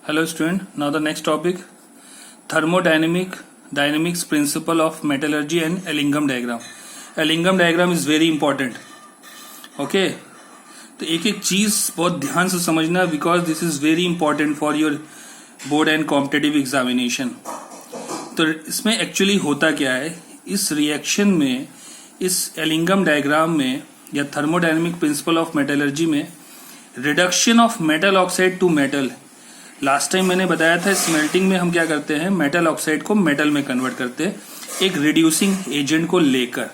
Hello student, now the next topic dynamics principle of metallurgy and Ellingham diagram. Ellingham diagram is very important. Okay, तो एक एक चीज बहुत ध्यान से समझना because this is very important for your board and competitive examination. तो इसमें एक्चुअली होता क्या है, इस रिएक्शन में, इस एलिंगम डायग्राम में या थर्मोडायनेमिक प्रिंसिपल ऑफ मेटलर्जी में reduction of metal oxide to metal. Last time मैंने बताया था स्मेल्टिंग में हम क्या करते हैं, मेटल ऑक्साइड को मेटल में कन्वर्ट करते हैं एक रिड्यूसिंग एजेंट को लेकर.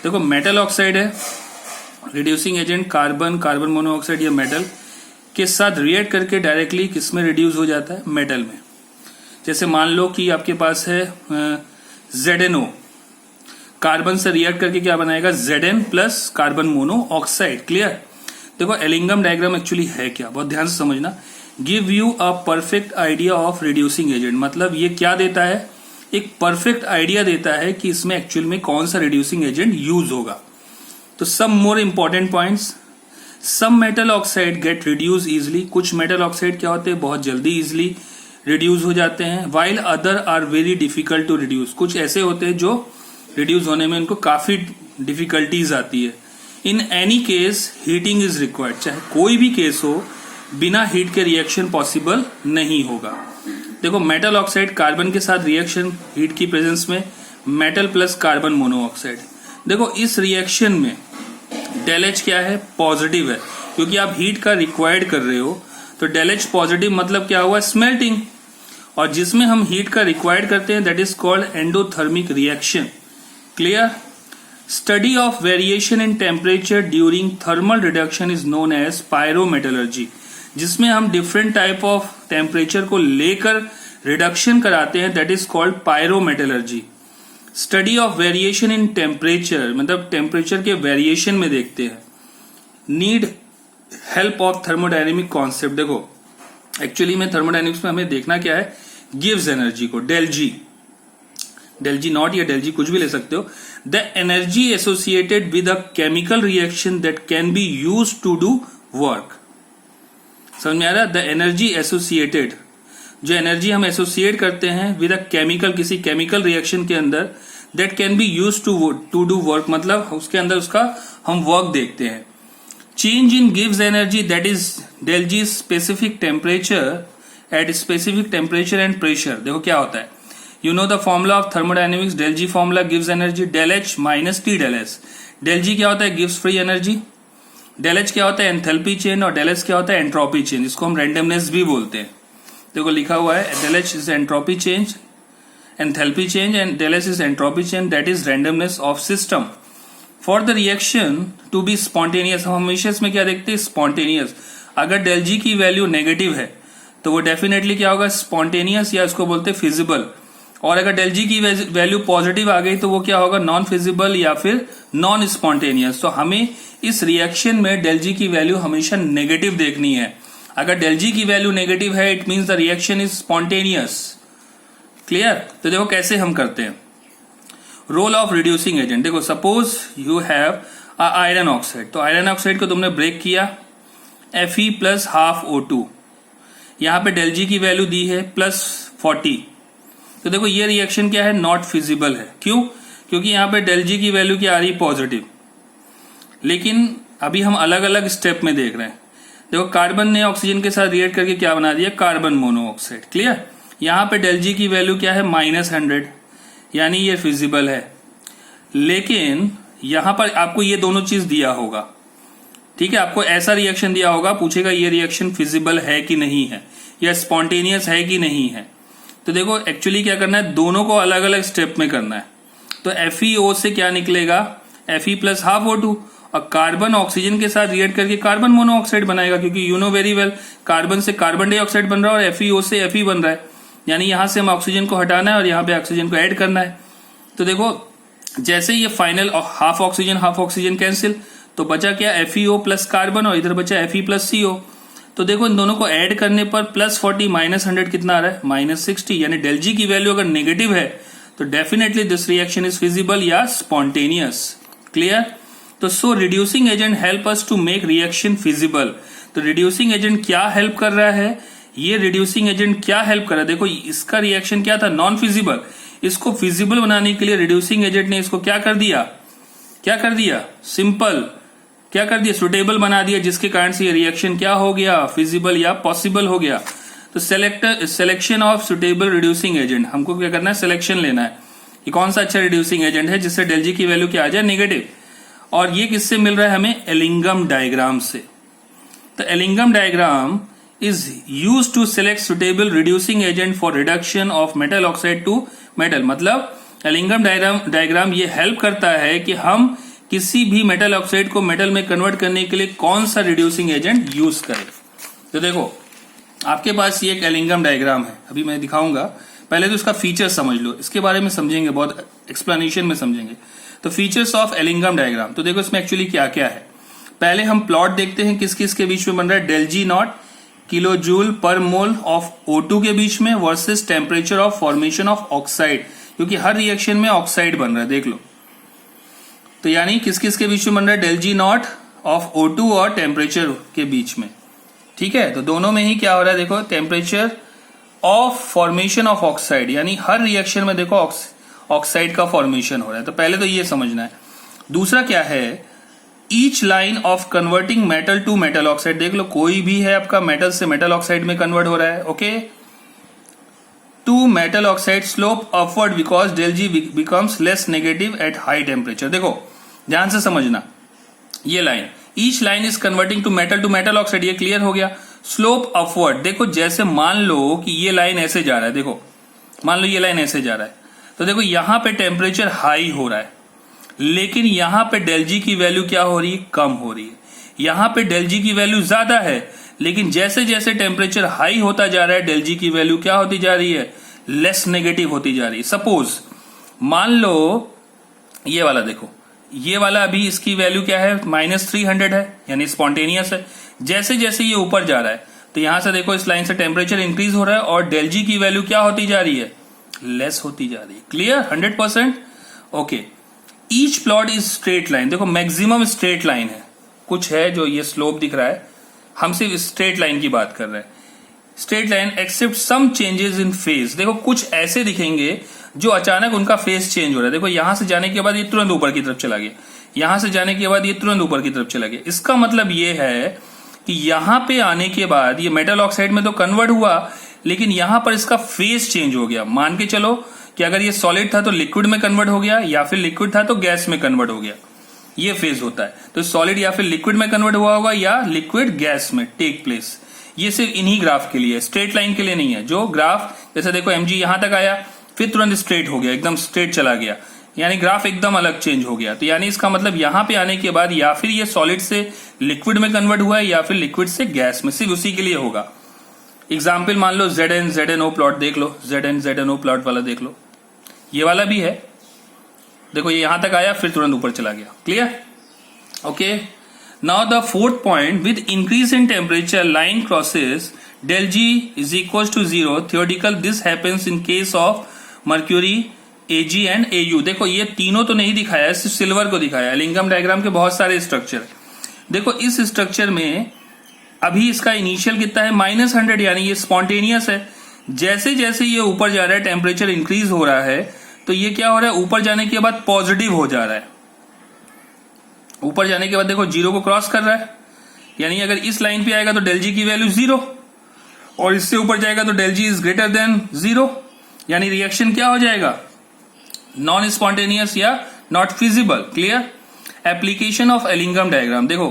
देखो मेटल ऑक्साइड है, रिड्यूसिंग एजेंट कार्बन मोनोऑक्साइड या मेटल के साथ रिएक्ट करके डायरेक्टली किसमें रिड्यूस हो जाता है, मेटल में. जैसे मान लो कि आपके पास है ZnO, कार्बन से रिएक्ट करके क्या बनाएगा, Zn plus carbon monoxide. Clear. देखो एलिंगम डायग्राम एक्चुअली है क्या, बहुत ध्यान से समझना. Give you a perfect idea of reducing agent, मतलब ये क्या देता है, एक परफेक्ट आइडिया देता है कि इसमें एक्चुअल में कौन सा रिड्यूसिंग एजेंट यूज होगा. तो some more important points, some metal oxide get reduce easily, कुछ मेटल ऑक्साइड क्या होते हैं बहुत जल्दी इजिली रिड्यूस हो जाते हैं. While other are very difficult to reduce, कुछ ऐसे होते हैं जो रिड्यूस होने में उनको काफी डिफिकल्टीज आती है. In any case heating is required, चाहे कोई भी केस हो बिना हीट के रिएक्शन पॉसिबल नहीं होगा. देखो मेटल ऑक्साइड कार्बन के साथ रिएक्शन हीट की प्रेजेंस में, मेटल प्लस कार्बन मोनोऑक्साइड. देखो इस रिएक्शन में डेल एच क्या है, पॉजिटिव है, क्योंकि आप हीट का रिक्वायर्ड कर रहे हो. तो डेल एच पॉजिटिव मतलब क्या हुआ, स्मेल्टिंग. और जिसमें हम हीट का रिक्वायर्ड करते हैं that is called endothermic reaction. Clear. Study of variation in temperature during thermal reduction is known as pyrometallurgy, जिसमें हम डिफरेंट टाइप ऑफ टेम्परेचर को लेकर रिडक्शन कराते हैं that is called pyrometallurgy. Study of variation in temperature मतलब temperature के variation में देखते हैं. Need help of thermodynamic concept. देखो एक्चुअली में थर्मोडायनेमिक्स में हमें देखना क्या है, गिव्स एनर्जी को, डेल जी नॉट या डेल जी कुछ भी ले सकते हो. The energy associated with a chemical reaction that can be use to do work. समझ में आ रहा है. द एनर्जी एसोसिएटेड, जो एनर्जी हम एसोसिएट करते हैं विद अ केमिकल, किसी केमिकल रिएक्शन के अंदर, that can be use to do work, मतलब उसके अंदर उसका हम वर्क देखते हैं. चेंज इन गिव्स energy that is del G specific temperature at specific temperature and pressure. देखो क्या होता है, you know the formula of thermodynamics, del G formula गिव्स energy del H minus T del S. Del G क्या होता है, gives free energy. Del H क्या होता है, एंथैल्पी चेंज, और डेल एस क्या होता है, एंट्रोपी चेंज. इसको हम रैंडमनेस भी बोलते हैं. देखो लिखा हुआ है del H is entropy change, enthalpy change, and del S is entropy change, that is randomness of system. For the reaction to be spontaneous, हम हमेशा इसमें क्या देखते हैं, स्पॉन्टेनियस. अगर डेल जी की वैल्यू नेगेटिव है तो वो डेफिनेटली क्या होगा, स्पॉन्टेनियस, या उसको बोलते हैं फिजिबल. और अगर डेल जी की वैल्यू पॉजिटिव आ गई तो वो क्या होगा, नॉन फिजिबल या फिर नॉन स्पॉन्टेनियस. तो हमें इस रिएक्शन में डेल जी की वैल्यू हमेशा नेगेटिव देखनी है. अगर डेल जी की वैल्यू नेगेटिव है it means the reaction is spontaneous. Clear. तो देखो कैसे हम करते हैं. Role of reducing agent. देखो suppose you have iron oxide, तो आयरन ऑक्साइड को तुमने ब्रेक किया, Fe प्लस हाफ O2, यहां पे डेल जी की वैल्यू दी है प्लस 40. तो देखो ये रिएक्शन क्या है, नॉट फिजिबल है. क्यों, क्योंकि यहां पे डेल जी की वैल्यू क्या आ रही है, पॉजिटिव. लेकिन अभी हम अलग अलग स्टेप में देख रहे हैं. देखो कार्बन ने ऑक्सीजन के साथ रिएक्ट करके क्या बना दिया, कार्बन मोनोऑक्साइड. क्लियर. यहां पे डेल जी की वैल्यू क्या है, -100, यानी ये फिजिबल है. लेकिन यहां पर आपको ये दोनों चीज दिया होगा, ठीक है, आपको ऐसा रिएक्शन दिया होगा, पूछेगा ये रिएक्शन फिजिबल है कि नहीं है, या स्पॉन्टेनियस है कि नहीं है. तो देखो एक्चुअली क्या करना है, दोनों को अलग अलग स्टेप में करना है. तो FeO से क्या निकलेगा, Fe प्लस हाफ O2, और कार्बन ऑक्सीजन के साथ रिएक्ट करके कार्बन मोनोऑक्साइड बनाएगा, क्योंकि you know very well carbon से कार्बन डाइऑक्साइड बन रहा है और FeO से Fe बन रहा है, यानी यहां से हम ऑक्सीजन को हटाना है और यहां पे ऑक्सीजन को ऐड करना है. तो देखो जैसे ये फाइनल हाफ ऑक्सीजन कैंसिल, तो बचा क्या, FeO प्लस कार्बन, और इधर बचा Fe प्लस CO. तो देखो इन दोनों को ऐड करने पर प्लस 40 -100 कितना आ रहा है, -60. यानी डेल जी की वैल्यू अगर नेगेटिव है तो definitely this reaction is feasible या स्पॉन्टेनियस. क्लियर. तो so reducing agent help us to make reaction feasible. तो रिड्यूसिंग एजेंट क्या हेल्प कर रहा है, ये रिड्यूसिंग एजेंट क्या हेल्प कर रहा है, देखो इसका रिएक्शन क्या था, नॉन फिजिबल, इसको फिजिबल बनाने के लिए रिड्यूसिंग एजेंट ने इसको क्या कर दिया, सिंपल क्या कर दिया, सुटेबल बना दिया, जिसके कारण से ये रिएक्शन क्या हो गया, फिजिबल या पॉसिबल हो गया। तो selection of suitable reducing agent, हमको क्या करना है, सिलेक्शन लेना है कि कौन सा अच्छा रिड्यूसिंग एजेंट है जिससे डेल जी की वैल्यू क्या आ जाए, नेगेटिव। और ये किससे मिल रहा है हमें, एलिंगम डायग्राम से। तो Ellingham diagram is used to select suitable reducing agent for reduction of metal oxide to metal। मतलब एलिंगम डायग्राम ये हेल्प करता है कि हम किसी भी मेटल ऑक्साइड को मेटल में कन्वर्ट करने के लिए कौन सा रिड्यूसिंग एजेंट यूज करें। तो देखो आपके पास ये एक एलिंगम डायग्राम है, अभी मैं दिखाऊंगा, पहले तो इसका फीचर समझ लो, इसके बारे में समझेंगे, बहुत एक्सप्लेनेशन में समझेंगे। तो फीचर्स ऑफ एलिंगम डायग्राम, तो देखो इसमें एक्चुअली क्या क्या है। पहले हम प्लॉट देखते हैं किस किस के बीच में बन रहा है, del G naught kilo joule per mole of O2 के बीच में versus temperature of formation of oxide, क्योंकि हर रिएक्शन में ऑक्साइड बन रहा है, देख लो। तो यानी किस किस के बीच में बन रहा है, del G not of O2 और टेम्परेचर के बीच में, ठीक है। तो दोनों में ही क्या हो रहा है, देखो temperature of formation of oxide, यानी हर रिएक्शन में देखो ऑक्साइड का फॉर्मेशन हो रहा है। तो पहले तो ये समझना है। दूसरा क्या है, each line of converting metal to metal oxide, देख लो कोई भी है आपका मेटल से मेटल ऑक्साइड में कन्वर्ट हो रहा है, okay. To metal oxide slope upward because del G becomes less negative at high temperature. देखो ध्यान से समझना, ये line each line is converting to metal oxide, ये क्लियर हो गया। स्लोप अपवर्ड, देखो जैसे मान लो कि ये लाइन ऐसे जा रहा है, देखो मान लो ये लाइन ऐसे जा रहा है, तो देखो यहां पे टेम्परेचर हाई हो रहा है, लेकिन यहां पे डेल जी की वैल्यू क्या हो रही है, कम हो रही है। यहां पे डेल जी की वैल्यू ज्यादा है, लेकिन जैसे जैसे टेम्परेचर हाई होता जा रहा है डेल जी की वैल्यू क्या होती जा रही है, लेस नेगेटिव होती जा रही है। सपोज मान लो ये वाला, देखो ये वाला अभी इसकी वैल्यू क्या है, -300 है, यानी स्पॉन्टेनियस है। जैसे जैसे ये ऊपर जा रहा है तो यहां से देखो इस लाइन से टेम्परेचर इंक्रीज हो रहा है और डेल जी की वैल्यू क्या होती जा रही है, लेस होती जा रही है। Clear, 100%, okay. Each plot is straight line, देखो मैक्सिमम स्ट्रेट लाइन है, कुछ है जो ये स्लोप दिख रहा है, हम सिर्फ स्ट्रेट लाइन की बात कर रहे हैं। Straight line except some changes in phase, देखो कुछ ऐसे दिखेंगे जो अचानक उनका फेज चेंज हो रहा है। देखो यहां से जाने के बाद ये तुरंत ऊपर की तरफ चला गया, यहां से जाने के बाद ये तुरंत ऊपर की तरफ चला गया। इसका मतलब ये है कि यहां पे आने के बाद ये मेटल ऑक्साइड में तो कन्वर्ट हुआ, लेकिन यहां पर इसका फेज चेंज हो गया। मान के चलो कि अगर ये सॉलिड था तो लिक्विड में कन्वर्ट हो गया, या फिर लिक्विड था तो गैस में कन्वर्ट हो गया, ये फेज होता है। तो सॉलिड या फिर लिक्विड में कन्वर्ट हुआ होगा या लिक्विड गैस में टेक प्लेस। ये सिर्फ इन्हीं ग्राफ के लिए, स्ट्रेट लाइन के लिए नहीं है। जो ग्राफ जैसे देखो mg यहां तक आया फिर तुरंत स्ट्रेट हो गया, एकदम स्ट्रेट चला गया, यानी ग्राफ एकदम अलग चेंज हो गया। तो यानी इसका मतलब यहां पे आने के बाद या फिर ये सॉलिड से लिक्विड में कन्वर्ट हुआ है या फिर लिक्विड से गैस में, सिर्फ उसी के लिए होगा। एग्जाम्पल मान लो ZnO प्लॉट देख लो, ZnO प्लॉट वाला देख लो, ये वाला भी है, देखो ये यहां तक आया फिर तुरंत ऊपर चला गया। Clear, okay. Now the fourth point, with increase in temperature line crosses del G is equals to 0, theoretical this happens in case of mercury, Ag and Au। देखो ये तीनों तो नहीं दिखाया, सिर्फ सिल्वर को दिखाया। एलिंगम डायग्राम के बहुत सारे स्ट्रक्चर, देखो इस स्ट्रक्चर में अभी इसका इनिशियल कितना है, -100, यानी ये स्पॉन्टेनियस है। जैसे जैसे ये ऊपर जा रहा है टेम्परेचर इंक्रीज हो रहा है, तो ये क्या हो रहा है, ऊपर जाने के बाद पॉजिटिव हो जा रहा है। ऊपर जाने के बाद देखो 0 को क्रॉस कर रहा है, यानी अगर इस लाइन पे आएगा तो डेल जी की वैल्यू 0, और इससे ऊपर जाएगा तो del G is greater than 0, यानी रिएक्शन क्या हो जाएगा, नॉन स्पॉन्टेनियस या not feasible. Clear. Application of Ellingham diagram, देखो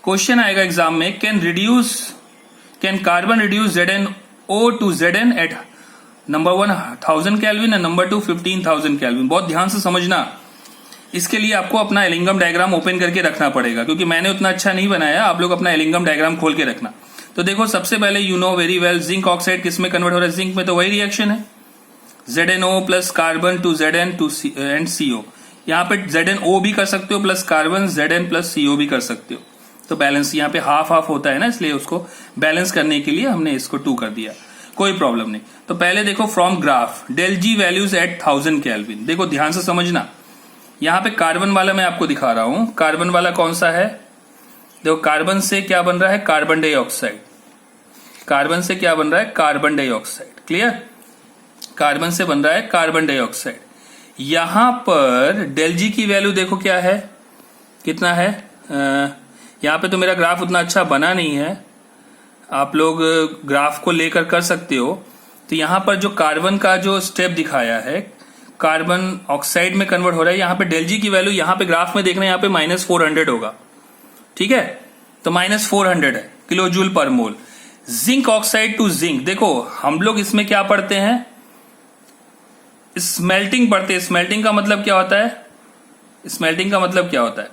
क्वेश्चन आएगा एग्जाम में, can carbon reduce ZnO to Zn at number 1 1000 kelvin and number 2 15,000 kelvin. बहुत ध्यान से समझना, इसके लिए आपको अपना एलिंगम डायग्राम ओपन करके रखना पड़ेगा, क्योंकि मैंने उतना अच्छा नहीं बनाया, आप लोग अपना एलिंगम डायग्राम खोल के रखना। तो देखो सबसे पहले you know very well, zinc oxide किस में कन्वर्ट हो रहा है, जिंक में, तो वही रिएक्शन है, ZnO plus carbon to Zn to and CO। यहाँ पे ZnO भी कर सकते हो plus carbon, Zn plus CO भी कर सकते हो। तो बैलेंस यहाँ पे हाफ हाफ होता है ना, इसलिए उसको बैलेंस करने के लिए हमने इसको 2 कर दिया, कोई प्रॉब्लम नहीं। तो पहले देखो from graph del G values at 1000 kelvin, देखो ध्यान से समझना। यहाँ पे कार्बन वाला मैं आपको दिखा रहा हूं, कार्बन वाला कौन सा है, देखो कार्बन से क्या बन रहा है, कार्बन डाइऑक्साइड। कार्बन से क्या बन रहा है, कार्बन डाइऑक्साइड। क्लियर, कार्बन से बन रहा है कार्बन डाइऑक्साइड। यहां पर डेल जी की वैल्यू देखो क्या है, कितना है। यहां पे तो मेरा ग्राफ उतना अच्छा बना नहीं है, आप लोग ग्राफ को लेकर कर सकते हो। तो यहां पर जो कार्बन का जो स्टेप दिखाया है, कार्बन ऑक्साइड में कन्वर्ट हो रहा है, यहां पे डेल जी की वैल्यू यहां पे ग्राफ में देखना, यहां पे -400 होगा। ठीक है, तो -400 है kilo joule per mole. Zinc oxide to zinc, देखो हम लोग इसमें क्या पढ़ते हैं, स्मेल्टिंग पढ़ते हैं। स्मेल्टिंग का मतलब क्या होता है, स्मेल्टिंग का मतलब क्या होता है,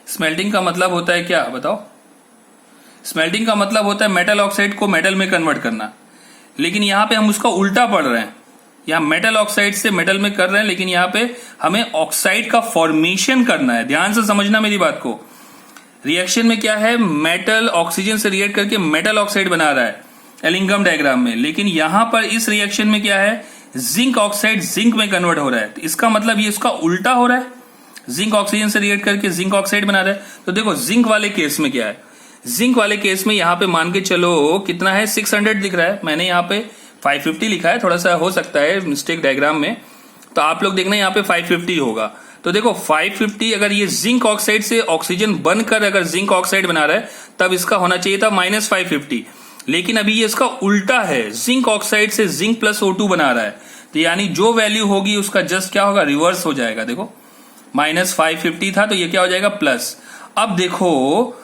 स्मेल्टिंग का मतलब होता है क्या बताओ। स्मेल्टिंग का मतलब होता है मेटल ऑक्साइड को मेटल में कन्वर्ट करना, लेकिन यहां पे हम उसका उल्टा पढ़ रहे हैं। यहां मेटल ऑक्साइड से मेटल में कर रहे हैं, लेकिन यहां पे हमें ऑक्साइड का फॉर्मेशन करना है। ध्यान से समझना मेरी बात को। रिएक्शन में क्या है, मेटल ऑक्सीजन से रिएक्ट करके मेटल ऑक्साइड बना रहा है एलिंगम डायग्राम में, लेकिन यहां पर इस रिएक्शन में क्या है, जिंक ऑक्साइड जिंक में कन्वर्ट हो रहा है। तो इसका मतलब ये इसका उल्टा हो रहा है, जिंक ऑक्सीजन से रिएक्ट करके जिंक ऑक्साइड बना रहा है। तो देखो जिंक वाले केस में क्या है, जिंक वाले केस में यहां पे मान के चलो कितना है, 600 दिख रहा है। मैंने यहां पे 550 लिखा है, थोड़ा सा हो सकता है मिस्टेक डायग्राम में, तो आप लोग देखना यहां पे 550 होगा। तो देखो 550, अगर ये जिंक ऑक्साइड से ऑक्सीजन बनकर अगर जिंक ऑक्साइड बना रहा है, तब इसका होना चाहिए था -550, लेकिन अभी ये इसका उल्टा है, जिंक ऑक्साइड से जिंक प्लस O2 बना रहा है। तो यानी जो वैल्यू होगी उसका जस्ट क्या होगा, रिवर्स हो जाएगा। देखो -550 था, तो ये क्या हो जाएगा, प्लस। अब देखो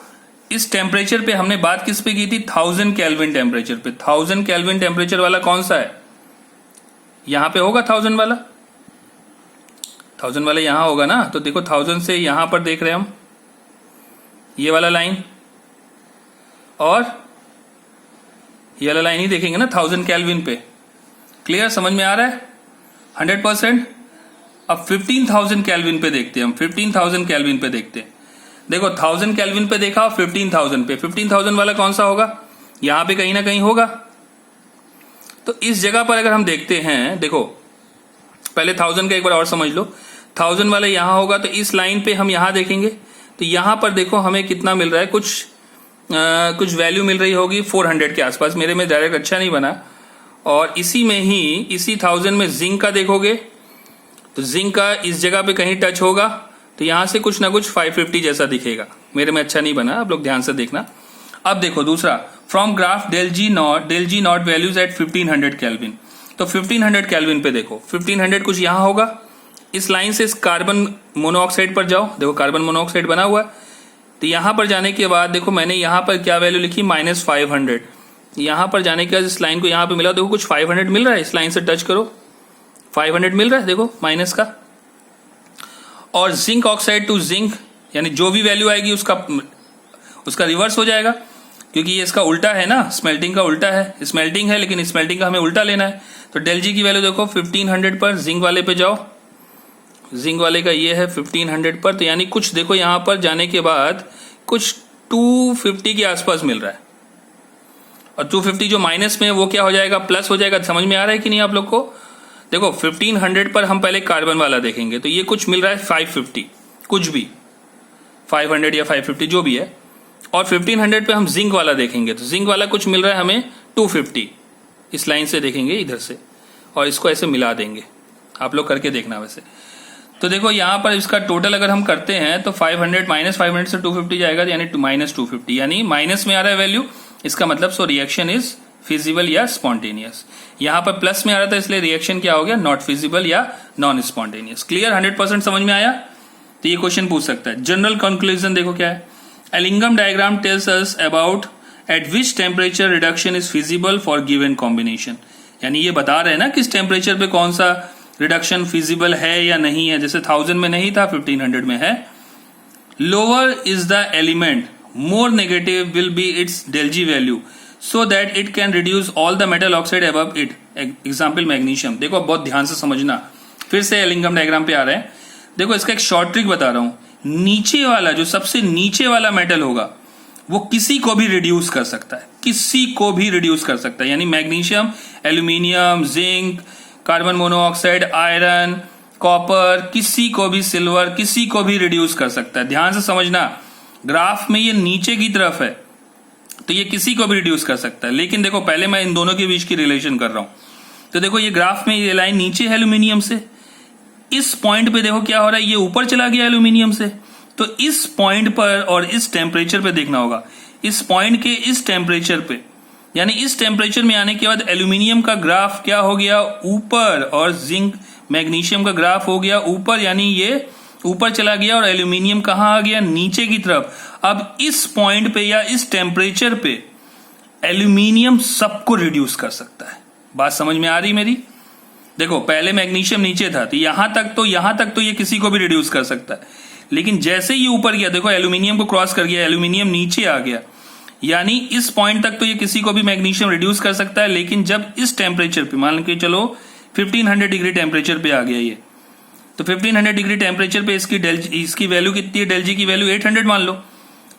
इस टेम्परेचर पे हमने बात किस पे की थी, 1000 केल्विन टेम्परेचर पे। 1000 केल्विन टेम्परेचर वाला कौन सा है, यहां पे होगा 1000 वाला, 1000 वाला यहां होगा ना। तो देखो 1000 से यहां पर देख रहे हैं हम, ये वाला लाइन और ये वाला लाइन ही देखेंगे ना 1000 केल्विन पे। क्लियर, समझ में आ रहा है 100%। अब 15000 केल्विन पे देखते हैं हम, 15000 केल्विन पे देखते हैं। देखो 1000 केल्विन पे देखा, 15000 पे, 15000 वाला कौन सा होगा, यहां पे कहीं ना कहीं होगा। तो इस जगह पर अगर हम देखते हैं, देखो पहले 1000 का एक बार और समझ लो, 1000 वाला यहां होगा, तो इस लाइन पे हम यहां देखेंगे, तो यहां पर देखो हमें कितना मिल रहा है, कुछ वैल्यू मिल रही होगी 400 के आसपास। मेरे में डायरेक्ट अच्छा नहीं बना, और इसी में ही इसी 1000 में जिंक का देखोगे, तो जिंक का इस जगह पे कहीं टच होगा, तो यहां से कुछ ना कुछ 550 जैसा दिखेगा। मेरे में अच्छा नहीं बना, आप लोग ध्यान से देखना। अब देखो दूसरा, from graph del G naught values at 1500 kelvin. तो 1500 केल्विन पे देखो, 1500 कुछ यहां होगा, इस लाइन से इस कार्बन मोनोऑक्साइड पर जाओ, देखो कार्बन मोनोऑक्साइड बना हुआ है। तो यहां पर जाने के बाद देखो मैंने यहां पर क्या वैल्यू लिखी, -500। यहां पर जाने के बाद इस लाइन को यहां पे मिला, देखो कुछ 500 मिल रहा है, इस लाइन से टच करो, 500 मिल रहा है, देखो माइनस का। और जिंक ऑक्साइड टू जिंक, यानी जो भी वैल्यू आएगी उसका रिवर्स हो जाएगा, क्योंकि ये इसका उल्टा है ना, स्मेल्टिंग का उल्टा है। स्मेल्टिंग है, लेकिन स्मेल्टिंग का हमें उल्टा लेना है। तो डेल जी की वैल्यू देखो 1500 पर, जिंक वाले पे जाओ, जिंक वाले का ये है 1500 पर, तो यानी कुछ देखो यहां पर जाने के बाद कुछ 250 के आसपास मिल रहा है। और 250 जो माइनस में है वो क्या हो जाएगा, प्लस हो जाएगा। समझ में आ रहा है कि नहीं आप लोग को। देखो 1500 पर हम पहले कार्बन वाला देखेंगे, तो ये कुछ मिल रहा है 550, कुछ भी 500 या 550 जो भी है। और 1500 पे हम जिंक वाला देखेंगे, तो जिंक वाला कुछ मिल रहा है हमें 250, इस लाइन से देखेंगे इधर से, और इसको ऐसे मिला देंगे। आप लोग करके देखना वैसे। तो देखो यहाँ पर इसका टोटल अगर हम करते हैं तो 500 -500 से 250 जाएगा, यानी -250, यानी माइनस में आ रहा है वैल्यू। इसका मतलब सो रिएक्शन इज फिजिबल या स्पॉन्टेनियस। यहाँ पर प्लस में आ रहा था, इसलिए रिएक्शन क्या हो गया, नॉट फिजिबल या नॉन स्पॉन्टेनियस। क्लियर, 100% समझ में आया। तो ये क्वेश्चन पूछ सकता है। जनरल कंक्लूजन देखो क्या है, Ellingham diagram tells us about eight which temperature reduction is feasible for given combination. यानी ये बता रहे हैं ना किस टेम्परेचर पे कौन सा रिडक्शन फिजिबल है या नहीं है। जैसे 1000 में नहीं था, 1500 में है। Lower is the element, more negative will be its del G value so that it can reduce all the metal oxide above it. Example magnesium। देखो बहुत ध्यान से समझना, फिर से एलिंगम डायग्राम पे आ रहे हैं। देखो इसका एक शॉर्ट ट्रिक बता रहा हूं। नीचे वाला, जो सबसे नीचे वाला मेटल होगा, वो किसी को भी रिड्यूस कर सकता है, किसी को भी रिड्यूस कर सकता है। यानी magnesium, aluminium, zinc, carbon monoxide, iron, copper, किसी को भी, सिल्वर, किसी को भी रिड्यूस कर सकता है। ध्यान से समझना, ग्राफ में ये नीचे की तरफ है, तो ये किसी को भी रिड्यूस कर सकता है। लेकिन देखो पहले मैं इन दोनों के बीच की रिलेशन कर रहा हूं। तो देखो ये ग्राफ में ये लाइन नीचे है एल्यूमिनियम से, इस पॉइंट पे देखो क्या हो रहा है, ये ऊपर चला गया एल्यूमिनियम से। तो इस पॉइंट पर और इस टेम्परेचर पे देखना होगा, इस पॉइंट के इस टेम्परेचर पे, यानी इस टेम्परेचर में आने के बाद एल्यूमिनियम का ग्राफ क्या हो गया, ऊपर, और जिंक मैग्नीशियम का ग्राफ हो गया ऊपर, यानी ये ऊपर चला गया और एल्यूमिनियम कहां आ गया, नीचे की तरफ। अब इस पॉइंट पे या इस टेम्परेचर पे एल्यूमिनियम सबको रिड्यूस कर सकता है। बात समझ में आ रही मेरी? देखो पहले मैग्नीशियम नीचे था, तो यहां तक तो ये किसी को भी रिड्यूस कर सकता है। लेकिन जैसे ही ऊपर गया, देखो एल्यूमिनियम को क्रॉस कर गया, एल्यूमिनियम नीचे आ गया, यानी इस पॉइंट तक तो ये किसी को भी मैग्नीशियम रिड्यूस कर सकता है। लेकिन जब इस टेम्परेचर पे, मान के चलो 1500 डिग्री टेम्परेचर पे आ गया ये, तो 1500 डिग्री टेम्परेचर पे इसकी वैल्यू कितनी है, डेल जी की वैल्यू 800 मान लो।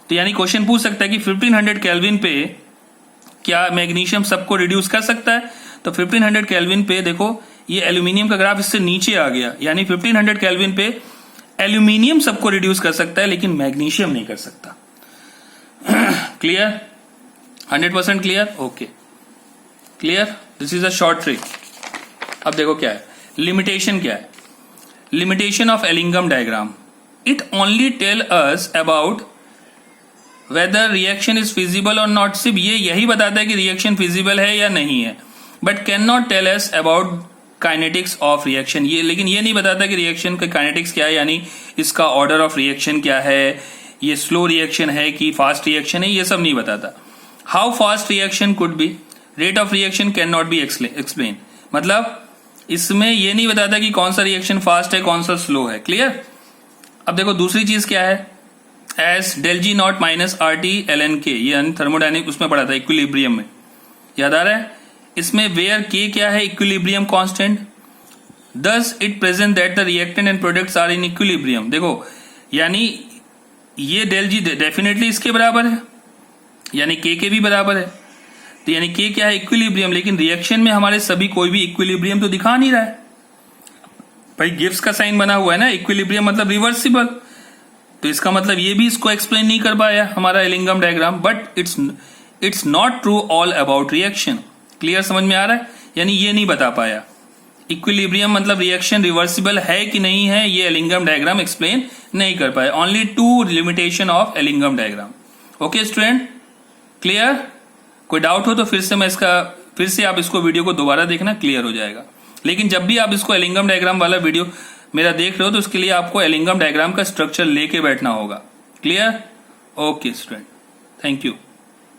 तो यानी क्वेश्चन पूछ सकता है कि 1500 केल्विन पे क्या मैग्नीशियम सबको रिड्यूस कर सकता है? तो 1500 केल्विन पे देखो ये एल्यूमिनियम का ग्राफ इससे नीचे आ गया, यानी 1500 केल्विन पे एल्यूमिनियम सबको रिड्यूस कर सकता है, लेकिन मैग्नीशियम नहीं कर सकता। Clear? 100% clear? Okay, clear? This is a short trick. अब देखो क्या है लिमिटेशन, क्या है limitation of Ellingham diagram. It only tell us about whether reaction is feasible और नॉट। सिर्फ ये यही बताता है कि रिएक्शन फिजिबल है या नहीं है, but can not tell us about kinetics of reaction. ये लेकिन ये नहीं बताता कि रिएक्शन का काइनेटिक्स क्या है, यानी इसका ऑर्डर ऑफ रिएक्शन क्या है, ये स्लो रिएक्शन है कि फास्ट रिएक्शन है, ये सब नहीं बताता। How fast reaction could be, rate of reaction can not be explain. मतलब इसमें ये नहीं बताता कि कौन सा रिएक्शन फास्ट है, कौन सा स्लो है। क्लियर? अब देखो दूसरी चीज क्या है, as del G naught minus R T L N K, ये थर्मोडायनेमिक उसमें पढ़ा था इक्विलिब्रियम में, याद आ रहा है? इसमें वेयर के क्या है, equilibrium constant, thus it present that the reactant and products are in equilibrium. देखो यानी ये डेल जी डेफिनेटली इसके बराबर है, यानी के भी बराबर है। तो यानी के क्या है, इक्विलिब्रियम। लेकिन रिएक्शन में हमारे सभी कोई भी इक्विलिब्रियम तो दिखा नहीं रहा है भाई, गिब्स का साइन बना हुआ है ना, इक्विलिब्रियम मतलब रिवर्सिबल। तो इसका मतलब ये भी इसको एक्सप्लेन नहीं कर पाया हमारा Ellingham diagram. But it's not true all about reaction. Clear? समझ में आ रहा है? यानी ये नहीं बता पाया इक्विलिब्रियम मतलब रिएक्शन रिवर्सिबल है कि नहीं है, ये एलिंगम डायग्राम एक्सप्लेन नहीं कर पाए। Only two limitation of Ellingham diagram. Okay student, clear? कोई डाउट हो तो फिर से आप इसको वीडियो को दोबारा देखना, क्लियर हो जाएगा। लेकिन जब भी आप इसको एलिंगम डायग्राम वाला वीडियो मेरा देख रहे हो तो उसके लिए आपको एलिंगम डायग्राम का स्ट्रक्चर लेके बैठना होगा। Clear? Okay student, thank you.